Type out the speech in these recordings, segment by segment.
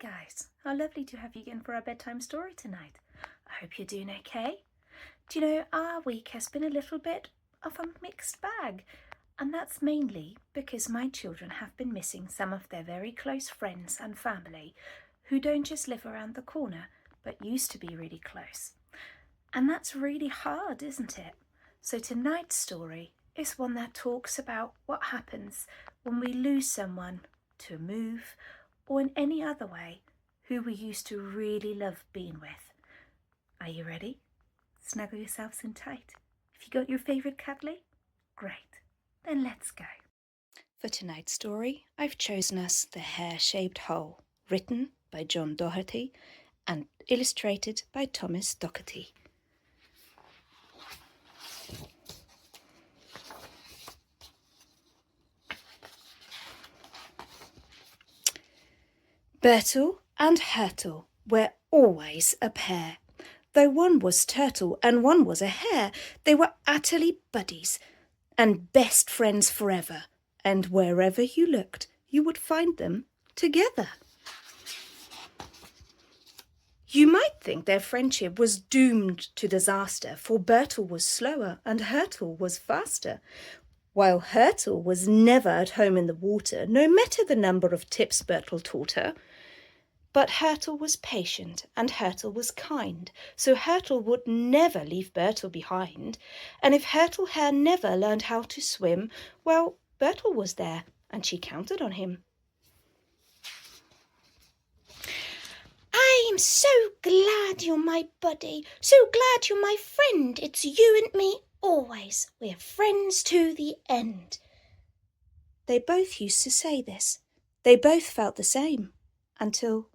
Hi guys, how lovely to have you again for our bedtime story tonight. I hope you're doing okay. Do you know, our week has been a little bit of a mixed bag, and that's mainly because my children have been missing some of their very close friends and family who don't just live around the corner but used to be really close. And that's really hard, isn't it? So tonight's story is one that talks about what happens when we lose someone to a move or in any other way who we used to really love being with. Are you ready? Snuggle yourselves in tight. Have you got your favourite cuddly? Great, then let's go. For tonight's story, I've chosen us The Hare-Shaped Hole, written by John Doherty and illustrated by Thomas Doherty. Bertel and Hertel were always a pair. Though one was Turtle and one was a hare, they were utterly buddies and best friends forever, and wherever you looked, you would find them together. You might think their friendship was doomed to disaster, for Bertel was slower and Hertel was faster. While Hertel was never at home in the water, no matter the number of tips Bertel taught her. But Hertel was patient and Hertel was kind, so Hertel would never leave Bertel behind. And if Hertel Hare never learned how to swim, well, Bertel was there and she counted on him. I'm so glad you're my buddy, so glad you're my friend. It's you and me always. We're friends to the end. They both used to say this. They both felt the same, until,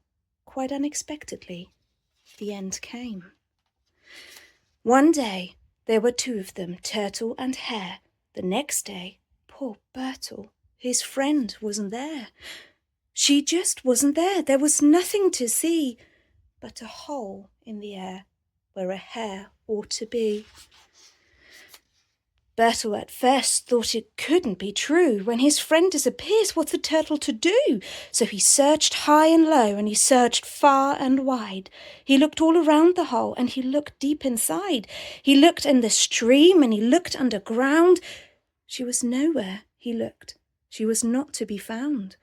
quite unexpectedly, the end came. One day there were two of them, Turtle and Hare. The next day, poor Bertel, his friend, wasn't there. She just wasn't there. There was nothing to see but a hole in the air where a hare ought to be. Bertel at first thought it couldn't be true. When his friend disappears, what's the turtle to do? So he searched high and low, and he searched far and wide. He looked all around the hole, and he looked deep inside. He looked in the stream, and he looked underground. She was nowhere, he looked. She was not to be found.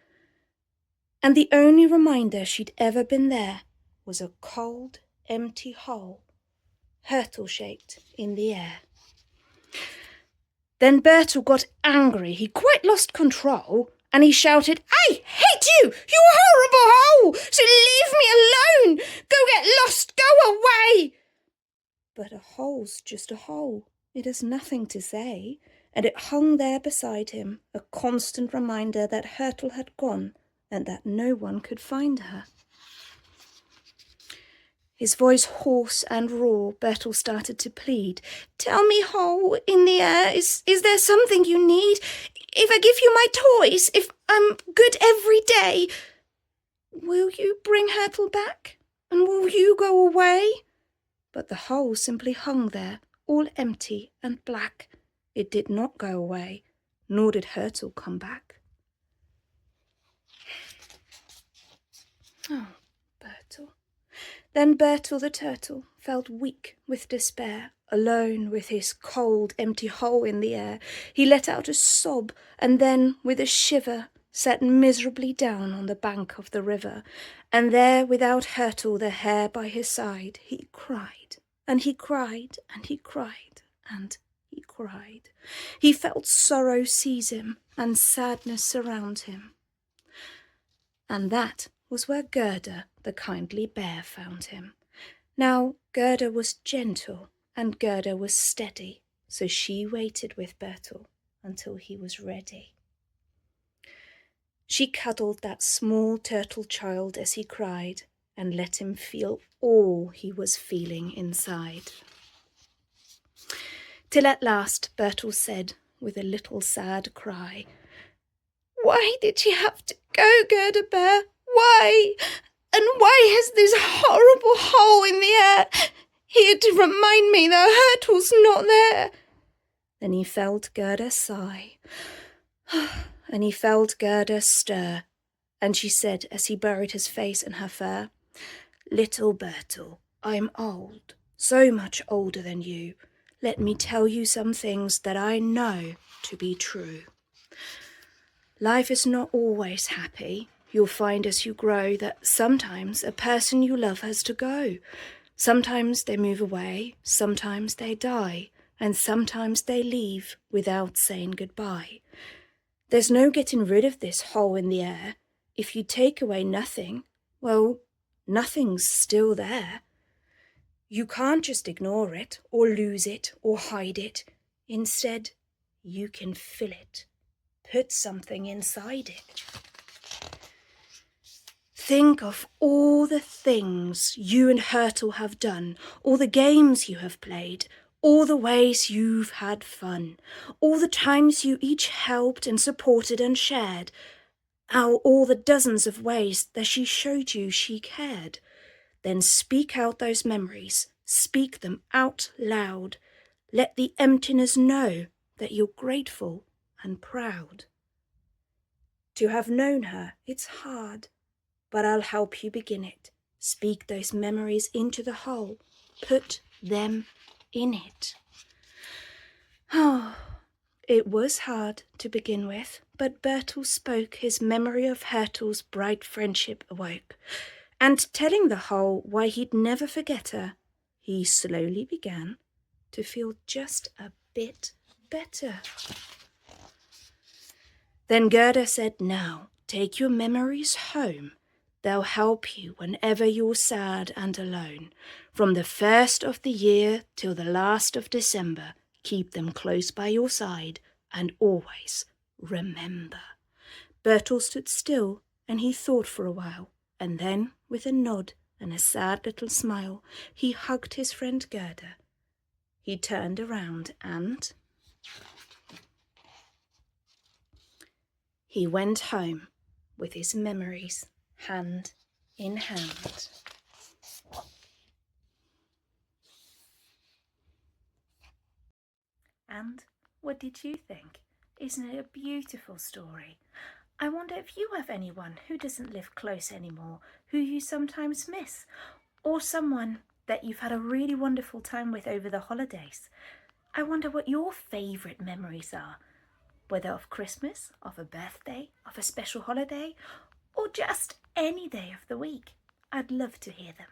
And the only reminder she'd ever been there was a cold, empty hole, hurtle-shaped in the air. Then Bertel got angry. He quite lost control, and he shouted, "I hate you, you horrible hole! So leave me alone! Go get lost, go away!" But a hole's just a hole. It has nothing to say, and it hung there beside him, a constant reminder that Hertel had gone and that no one could find her. His voice hoarse and raw, Bertel started to plead. "Tell me, hole in the air, is there something you need? If I give you my toys, if I'm good every day, will you bring Hertel back? And will you go away?" But the hole simply hung there, all empty and black. It did not go away, nor did Hertel come back. Oh, Bertel. Then Bertel the turtle felt weak with despair, alone with his cold, empty hole in the air. He let out a sob, and then, with a shiver, sat miserably down on the bank of the river. And there, without Hertel the hare by his side, he cried, and he cried, and he cried, and he cried. He felt sorrow seize him, and sadness surround him. And that was where Gerda, the kindly bear, found him. Now Gerda was gentle and Gerda was steady, so she waited with Bertel until he was ready. She cuddled that small turtle child as he cried and let him feel all he was feeling inside. Till at last Bertel said, with a little sad cry, "Why did she have to go, Gerda Bear? Why? And why has this horrible hole in the air here to remind me that Hertel's not there?" Then he felt Gerda sigh, and he felt Gerda stir, And she said as he buried his face in her fur, "Little Bertel, I'm old, so much older than you. Let me tell you some things that I know to be true. Life is not always happy. You'll find as you grow that sometimes a person you love has to go. Sometimes they move away, sometimes they die, and sometimes they leave without saying goodbye. There's no getting rid of this hole in the air. If you take away nothing, well, nothing's still there. You can't just ignore it or lose it or hide it. Instead, you can fill it. Put something inside it. Think of all the things you and Hurtle have done, all the games you have played, all the ways you've had fun, all the times you each helped and supported and shared, all the dozens of ways that she showed you she cared. Then speak out those memories, speak them out loud. Let the emptiness know that you're grateful and proud. To have known her, it's hard, but I'll help you begin it. Speak those memories into the hole. Put them in it. Oh, it was hard to begin with, but Bertel spoke. His memory of Hurtle's bright friendship awoke, and telling the hole why he'd never forget her, he slowly began to feel just a bit better. Then Gerda said, "Now, take your memories home. They'll help you whenever you're sad and alone. From the first of the year till the last of December, keep them close by your side and always remember." Bertel stood still and he thought for a while, and then, with a nod and a sad little smile, he hugged his friend Gerda. He turned around and he went home with his memories hand in hand. And what did you think? Isn't it a beautiful story? I wonder if you have anyone who doesn't live close anymore, who you sometimes miss, or someone that you've had a really wonderful time with over the holidays. I wonder what your favourite memories are, whether of Christmas, of a birthday, of a special holiday, or just any day of the week. I'd love to hear them.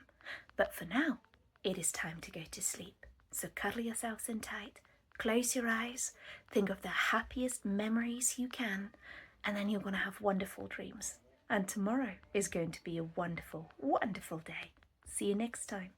But for now, it is time to go to sleep. So cuddle yourselves in tight, close your eyes, think of the happiest memories you can, and then you're going to have wonderful dreams. And tomorrow is going to be a wonderful, wonderful day. See you next time.